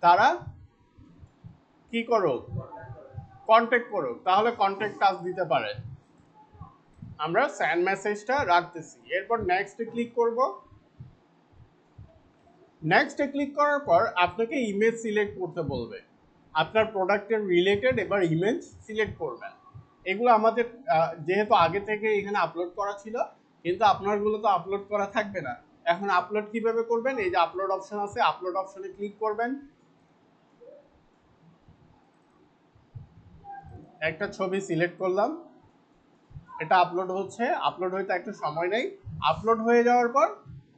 তারা কি করুক, কন্ট্যাক্ট করুক, তাহলে কন্ট্যাক্ট টাচ দিতে পারেন। আমরা সেন্ড মেসেজটা রাখতেছি। এরপর নেক্সটে ক্লিক করব। নেক্সটে ক্লিক করার পর আপনাকে ইমেজ সিলেক্ট করতে বলবে, আপনার প্রোডাক্টের রিলেটেড এবার ইমেজ সিলেক্ট করবেন। এগুলো আমাদের যেহেতু আগে থেকে এখানে আপলোড করা ছিল, কিন্তু আপনারগুলো তো আপলোড করা থাকবে না। এখন আপলোড কিভাবে করবেন, এই যে আপলোড অপশন আছে, আপলোড অপশনে ক্লিক করবেন। একটা ছবি সিলেক্ট করলাম, এটা আপলোড হচ্ছে, আপলোড হইতে একটু সময় নেই। আপলোড হয়ে যাওয়ার পর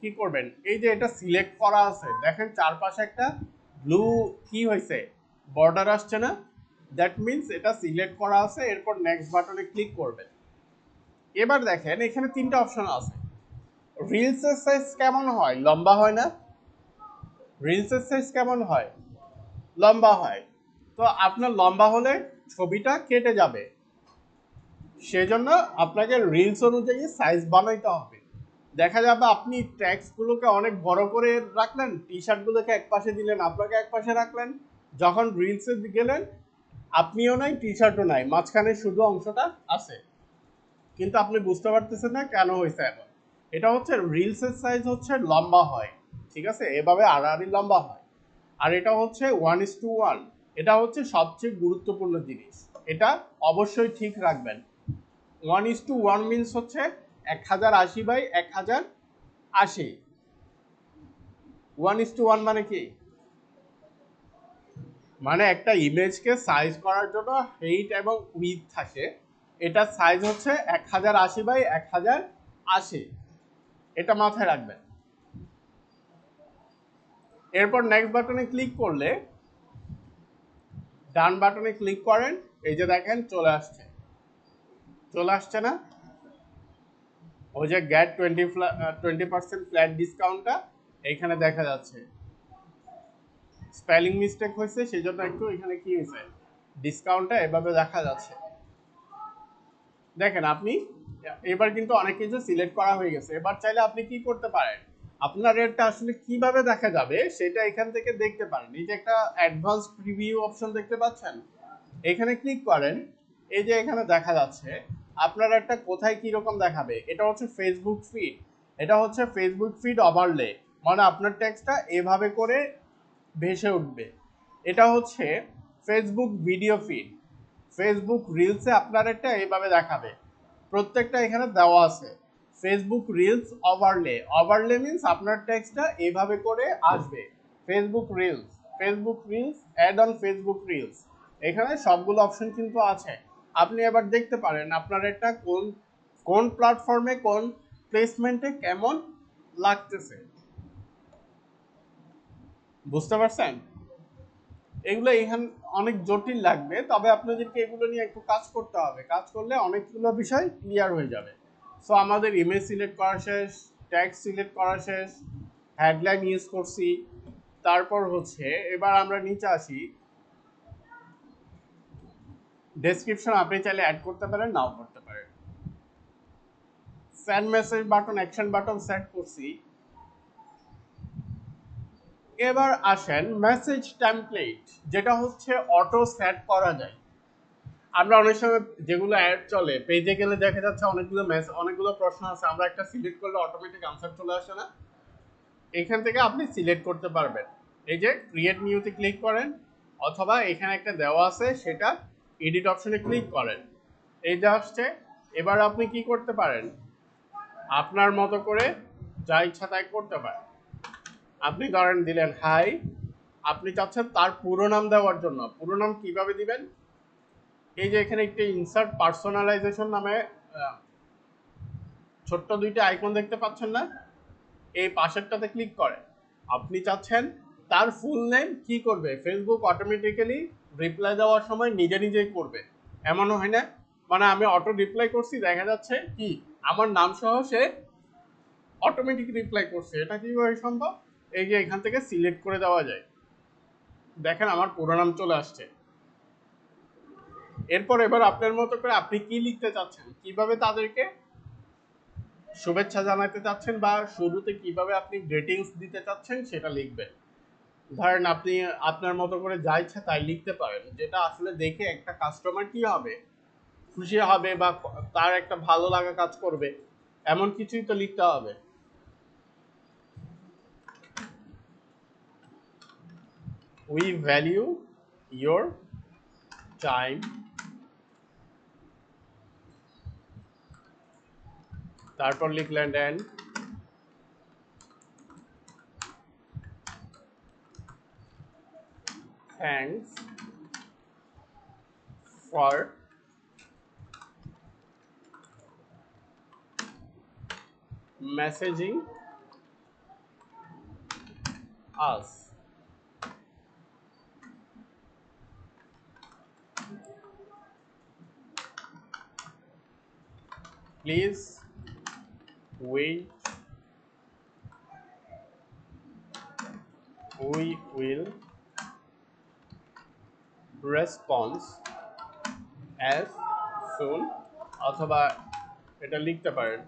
কি করবেন, এই যে এটা সিলেক্ট করা আছে, দেখেন চারপাশে একটা ব্লু কি হয়েছে, বর্ডার আসছে না, দ্যাট মিনস এটা সিলেক্ট করা আছে। এরপর নেক্সট বাটনে ক্লিক করবেন। এবার দেখেন এখানে 3টা অপশন আছে। রিলসের সাইজ কেমন হয়, লম্বা হয় না? রিলসের সাইজ কেমন হয়, লম্বা হয়। তো আপনার লম্বা হলে ছবিটা কেটে যাবে, সেজন্য আপনাকে রিলস অনুযায়ী সাইজ বানাইতে হবে। দেখা যাবে আপনি ট্যাক্সগুলোকে অনেক বড় করে রাখলেন, টি শার্টগুলোকে এক পাশে দিলেন, আপনাকে এক পাশে রাখলেন, যখন রিলসে গেলেন আপনিও নাই, টি শার্টও নাই, মাঝখানে শুধু অংশটা আছে, কিন্তু আপনি বুঝতে পারতেছেন না কেন হয়েছে এখন। এটা হচ্ছে রিলসের সাইজ হচ্ছে লম্বা হয়, ঠিক আছে, এভাবে আড়াআড়ি লম্বা হয়। আর এটা হচ্ছে 1:1, এটা হচ্ছে সবচেয়ে গুরুত্বপূর্ণ জিনিস, এটা অবশ্যই ঠিক রাখবেন। 1:1 মিনস হচ্ছে 1080/1080। 1:1 মানে কি, মানে একটা ইমেজকে সাইজ করার জন্য হেইট এবং উইথ থাকে, এটা সাইজ হচ্ছে 1080/1080, এটা মাথায় রাখবেন। এরপর নেক্সট বাটনে ক্লিক করলে, ডান বাটনে ক্লিক করেন, এই যে দেখেন চলে আসছে, চলে আসছে না, ওই যে গেট 20% ফ্ল্যাট ডিসকাউন্টটা এইখানে দেখা যাচ্ছে। স্পেলিং মিস্টেক হয়েছে, সেই জন্য একটু এখানে কি হয়েছে, ডিসকাউন্টটা এভাবে দেখা যাচ্ছে। দেখেন আপনি এবার কিন্তু অনেক কিছু সিলেক্ট করা হয়ে গেছে। এবার চাইলে আপনি কি করতে পারেন, আপনার রেটটা আসলে কিভাবে দেখা যাবে সেটা এখান থেকে দেখতে পারেন। এই যে একটা অ্যাডভান্স প্রিভিউ অপশন দেখতে পাচ্ছেন, এখানে ক্লিক করেন, এই যে এখানে দেখা যাচ্ছে আপনার একটা কোথায় কি রকম দেখাবে। এটা হচ্ছে ফেসবুক ফিড, এটা হচ্ছে ফেসবুক ফিড ওভারলে, মানে আপনার টেক্সটটা এভাবে করে ভেসে উঠবে। এটা হচ্ছে ফেসবুক ভিডিও ফিড, ফেসবুক রিলসে আপনার একটা এইভাবে দেখাবে, প্রত্যেকটা এখানে দেওয়া আছে। Facebook reels overlay, overlay means আপনার টেক্সটটা এইভাবে করে আসবে। Facebook reels, Facebook reels, ad on Facebook reels, এখানে সবগুলো অপশন কিন্তু আছে। আপনি এবার দেখতে পারেন আপনার এটা কোন কোন প্ল্যাটফর্মে কোন প্লেসমেন্টে কেমন লাগতেছে, বুঝতে পারছেন? এগুলো এখানে অনেক জটিল লাগবে, তবে আপনাদেরকে এগুলো নিয়ে একটু কাজ করতে হবে। কাজ করলে অনেকগুলো বিষয় ক্লিয়ার হয়ে যাবে। সো আমাদের ইমেজ সিলেক্ট করা শেষ, ট্যাগ সিলেক্ট করা শেষ, হেডলাইন ইউজ করছি, তারপর হচ্ছে এবার আমরা নিচে আসি। ডেসক্রিপশন আপনি চাইলে অ্যাড করতে পারেন, নাও করতে পারেন। Send message button, action button set করছি। এবার আসেন মেসেজ টেমপ্লেট, যেটা হচ্ছে অটো সেট করা যায়। আমরা অনেক সময় যেগুলো অ্যাড চলে, পেজে গেলে দেখা যাচ্ছে অনেকগুলো প্রশ্ন আছে, আমরা একটা সিলেক্ট করলে অটোমেটিক আনসার চলে আসে না? এখান থেকে আপনি সিলেক্ট করতে পারবেন। এই যে ক্রিয়েট নিউতে ক্লিক করেন, অথবা এখানে একটা দেওয়া আছে সেটা এডিট অপশনে ক্লিক করেন, এই যে আসছে। এবার আপনি কি করতে পারেন, আপনার মতো করে যা ইচ্ছা তাই করতে পারেন। আপনি ধরেন দিলেন হাই, আপনি চাচ্ছেন তার পুরো নাম দেওয়ার জন্য। পুরো নাম কিভাবে দিবেন, এই যে এখানে একটি ইনসার্ট পার্সোনালাইজেশন নামে ছোট্ট দুইটা আইকন দেখতে পাচ্ছেন না, এই পাশেরটাতে ক্লিক করেন। আপনি চাচ্ছেন তার ফুল নেম কি করবে, ফেসবুক অটোমেটিক্যালি রিপ্লাই দেওয়ার সময় নিজে নিজেই করবে, এমনও হয় না? মানে আমি অটো রিপ্লাই করছি, দেখা যাচ্ছে কি আমার নাম সহ সে অটোমেটিক রিপ্লাই করছে। এটা কিভাবে সম্ভব? এই যে এখান থেকে সিলেক্ট করে দেওয়া যায়, দেখেন আমার পুরো নাম চলে আসছে। এরপর এবার আপনার মতো করে আপনি কি লিখতে চাচ্ছেন, কিভাবে তাদেরকে শুভেচ্ছা জানাতে চাচ্ছেন, বা শুরুতে কিভাবে আপনি গ্রিটিংস দিতে চাচ্ছেন সেটা লিখবেন। ধরেন আপনি আপনার মতো করে যা ইচ্ছা তাই লিখতে পারেন, যেটা আসলে দেখে একটা কাস্টমার কি হবে, খুশি হবে, বা তার একটা ভালো লাগা কাজ করবে, এমন কিছুই তো লিখতে হবে। উই ভ্যালিউ ইয়োর টাইম, তারপর লিখলেন then thanks for messaging us. Please wait, we will respond as soon, অথবা এটা লিখতে পারেন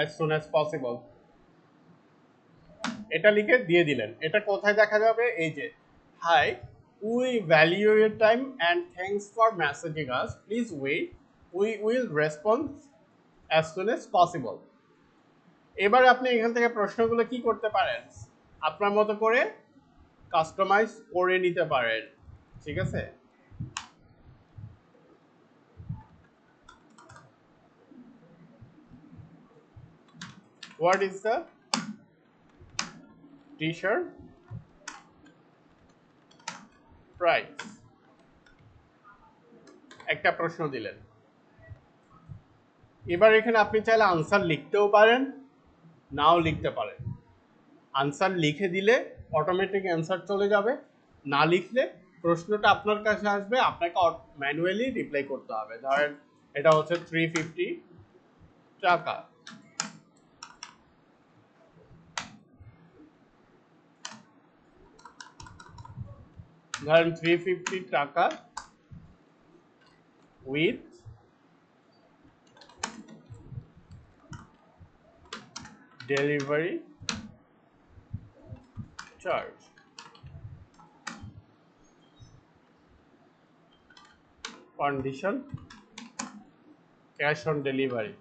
as soon as possible। এটা লিখে দিয়ে দিলেন। এটা কোথায় দেখা যাবে, এই যে hi, we value your time and thanks for messaging us, please wait, we will response as soon as possible। এবার আপনি এখান থেকে প্রশ্নগুলো কি করতে পারেন, আপনার মতো করে কাস্টমাইজ করে নিতে পারেন, ঠিক আছে? What is the T-shirt price, একটা প্রশ্ন দিলেন। এবার এখানে আপনি চাইলে আনসার লিখতেও পারেন, নাও লিখতে পারেন। আনসার লিখে দিলে অটোমেটিক অ্যান্সার চলে যাবে, না লিখলে প্রশ্নটা আপনার কাছে আসবে, আপনাকে ম্যানুয়ালি রিপ্লাই করতে হবে। ধরেন এটা হচ্ছে 350 টাকা, ধরেন 350 টাকা with delivery charge, condition cash on delivery,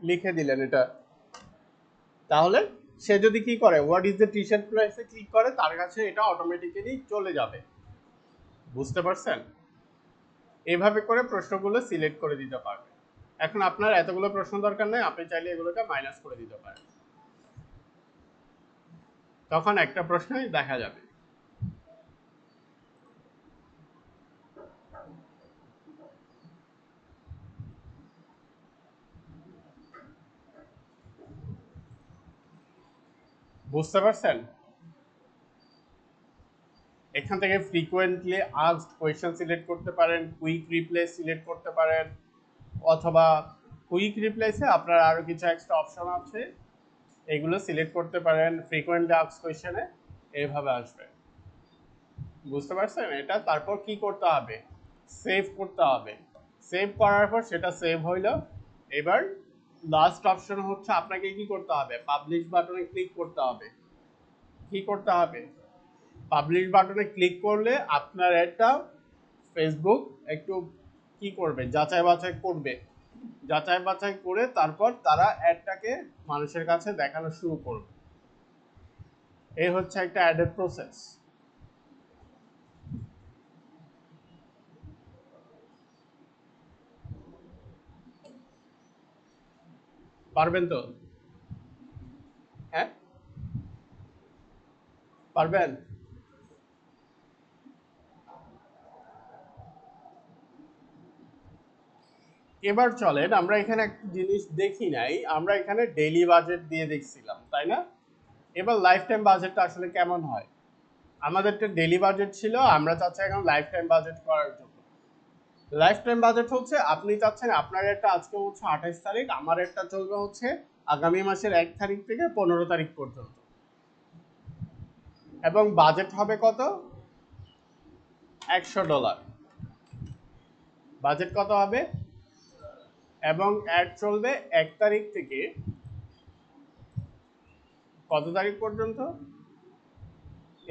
লিখে দিলেন এটা। তাহলে সে যদি কি করে, হোয়াট ইজ দ্য টি-শার্ট প্রাইসে ক্লিক করে, তার কাছে এটা অটোমেটিক্যালি চলে যাবে। বুঝতে পারছেন? এইভাবে করে প্রশ্নগুলো সিলেক্ট করে দিতে পারবে। এখন আপনার এতগুলো প্রশ্ন দরকার নেই, আপনি চাইলে এগুলোকে মাইনাস করে দিতে পারেন, তখন একটা প্রশ্নই দেখা যাবে। বুঝতে বুঝতে পারছেন? এখান থেকে ফ্রিকোয়েন্টলি আস্কড কোয়েশ্চেন সিলেক্ট করতে পারেন, কুইক রিপ্লাই সিলেক্ট করতে পারেন, অথবা কুইক রিপ্লাইসে আপনার আরও কিছু এক্সট্রা অপশন আছে, এগুলো সিলেক্ট করতে পারেন। ফ্রিকোয়েন্টলি আস্কড কোয়েশ্চেনে এইভাবে আসবে। বুঝতে পারছেন? এটা তারপর কি করতে হবে? সেভ করতে হবে। সেভ করার পর সেটা সেভ হইল। এবার লাস্ট অপশন হচ্ছে আপনাকে কি করতে হবে? পাবলিশ বাটনে ক্লিক করতে হবে। কি করতে হবে? পাবলিশ বাটনে ক্লিক করলে আপনার একটা ফেসবুক একটু কি করবে? যাচাই বাছাই করবে। যাচাই বাছাই করে তারপর তারা অ্যাডটাকে মানুষের কাছে দেখানো শুরু করবে। এই হচ্ছে একটা অ্যাডের প্রসেস। পারবেন তো? হ্যাঁ, পারবেন? এবার চলেন আমরা এখানে একটা জিনিস দেখি নাই, আমরা এখানে ডেইলি বাজেট দিয়ে দেখছিলাম, তাই না? এবার লাইফ টাইম বাজেটটা আসলে কেমন হয়? আমাদেরটা ডেইলি বাজেট ছিল, আমরা চাচ্ছি এখন লাইফ টাইম বাজেট করার জন্য। লাইফ টাইম বাজেট হচ্ছে আপনি চাচ্ছেন আপনার একটা আজকে হচ্ছে 28 তারিখ, আমার একটা চলবে হচ্ছে আগামী মাসের 1 তারিখ থেকে 15 তারিখ পর্যন্ত, এবং বাজেট হবে কত? $100। বাজেট কত হবে? এবং অ্যাড চলবে 1 তারিখ থেকে কত তারিখ পর্যন্ত?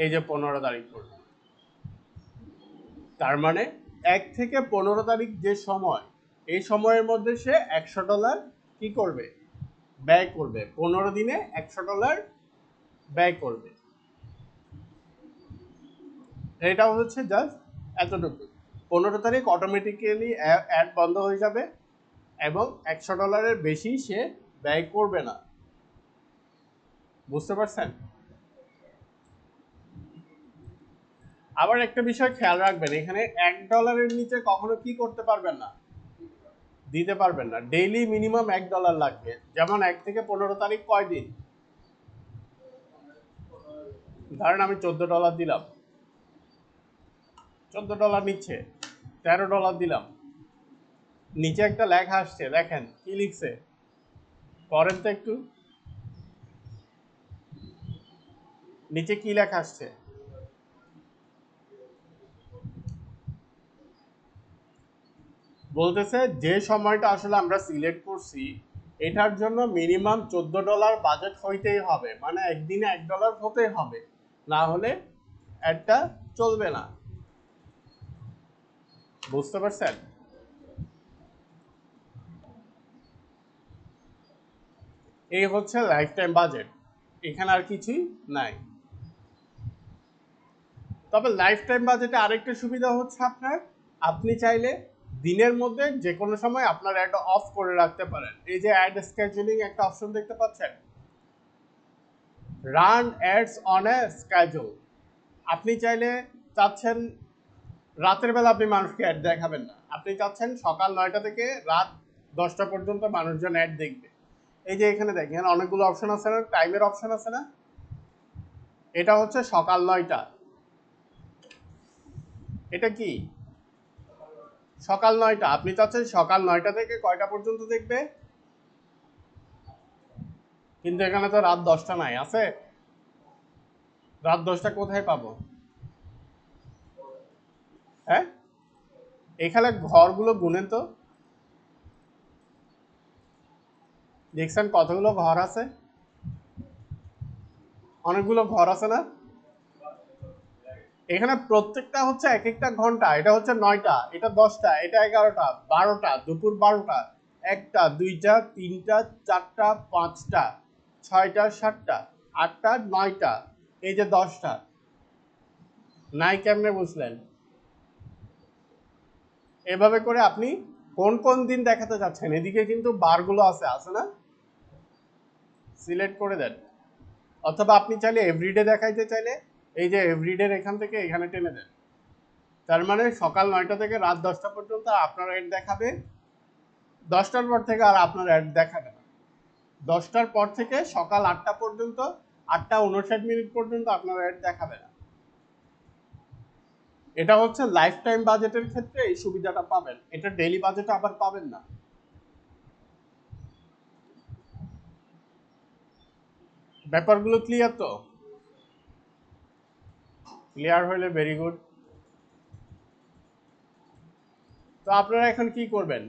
এই যে 15 তারিখ পর্যন্ত। তার মানে 1 থেকে 15 তারিখ যে সময়, এই সময়ের মধ্যে সে $100 কি করবে? ব্যয় করবে। 15 দিনে $100 ব্যয় করবে। এটা হচ্ছে জাস্ট এতটুকু। 15 তারিখ অটোমেটিক্যালি অ্যাড বন্ধ হয়ে যাবে এবং $100 বেশি সে ব্যয় করবে না। বুঝতে পারছেন? আবার একটা বিষয় খেয়াল রাখবেন, এখানে $1 নিচে কখনো কি করতে পারবেন না, দিতে পারবেন না। ডেইলি মিনিমাম $1 লাগবে। যেমন 1 থেকে 15 তারিখ কয় দিন? ধরেন আমি $14 দিলাম, $14 নিচ্ছে, $13 দিলাম। নিচে একটা লেখা আসছে, দেখেন কি লিখছে, পড়েন তো একটু, নিচে কি লেখা আসছে? বলতেছে যে সময়টা আসলে আমরা সিলেক্ট করছি এটার জন্য মিনিমাম $14 বাজেট হইতেই হবে, মানে একদিনে $1 হতেই হবে, না হলে একটা চলবে না। বুঝতে পারছেন? এই হচ্ছে লাইফ টাইম বাজেট, এখানে আর কিছুই নাই। তবে লাইফ টাইম বাজেটে আরেকটা সুবিধা হচ্ছে আপনার, আপনি চাইলে দিনের মধ্যে যে কোনো সময় আপনার অ্যাড অফ করে রাখতে পারেন। এই যে অ্যাড স্কেজুলিং একটা অপশন দেখতে পাচ্ছেন, run ads on a schedule. আপনি চাইলে চাচ্ছেন রাতের বেলা আপনি মানুষকে অ্যাড দেখাবেন না, আপনি চাচ্ছেন সকাল 9টা থেকে রাত 10টা পর্যন্ত মানুষজন অ্যাড দেখবে। এই যে এখানে দেখেন অনেকগুলো অপশন আছে না, টাইমের অপশন আছে না, এটা হচ্ছে সকাল 9টা। এটা কি? সকাল 9টা। আপনি চাচ্ছেন সকাল 9টা থেকে কয়টা পর্যন্ত দেখবে? কিন্তু এখানে তো রাত 10টা নাই, আছে? রাত 10টা কোথায় পাবো? হ্যাঁ, এখানে ঘরগুলো গুনেন তো, দেখছেন কতগুলো ঘর আছে? অনেকগুলো ঘর আছে না? এখানে প্রত্যেকটা হচ্ছে এক একটা ঘন্টা, এটা হচ্ছে 9টা, এটা 10টা, এটা 11টা, 12টা, দুপুর 12টা, 1টা, 2টা, 3টা, 4টা, 5টা, 6টা, 7টা, 8টা, 9টা, এই যে 10টা। নাই কেমনে বুঝলেন? এভাবে করে আপনি কোন কোন দিন দেখাতে চাচ্ছেন, এদিকে কিন্তু বারগুলো আছে, আছে না? সিলেক্ট করে দেন। অথবা আপনি চাইলে এভরিডে দেখাইতে চাইলে এই যে এভরিডে এখান থেকে এখানে টেনে দেন। তার মানে সকাল 9টা থেকে রাত 10টা পর্যন্ত আপনার অ্যাড দেখাবে, 10টার পর থেকে আর আপনার অ্যাড দেখাবে না। 10টার পর থেকে সকাল 8টা পর্যন্ত 8:59 পর্যন্ত আপনার অ্যাড দেখাবে না। এটা হচ্ছে লাইফ টাইম বাজেটের ক্ষেত্রে এই সুবিধাটা পাবেন, এটা ডেইলি বাজেটে আবার পাবেন না। ব্যাপারগুলো ক্লিয়ার তো? ক্লিয়ার হলে ভেরি গুড। তো আপনারা এখন কি করবেন?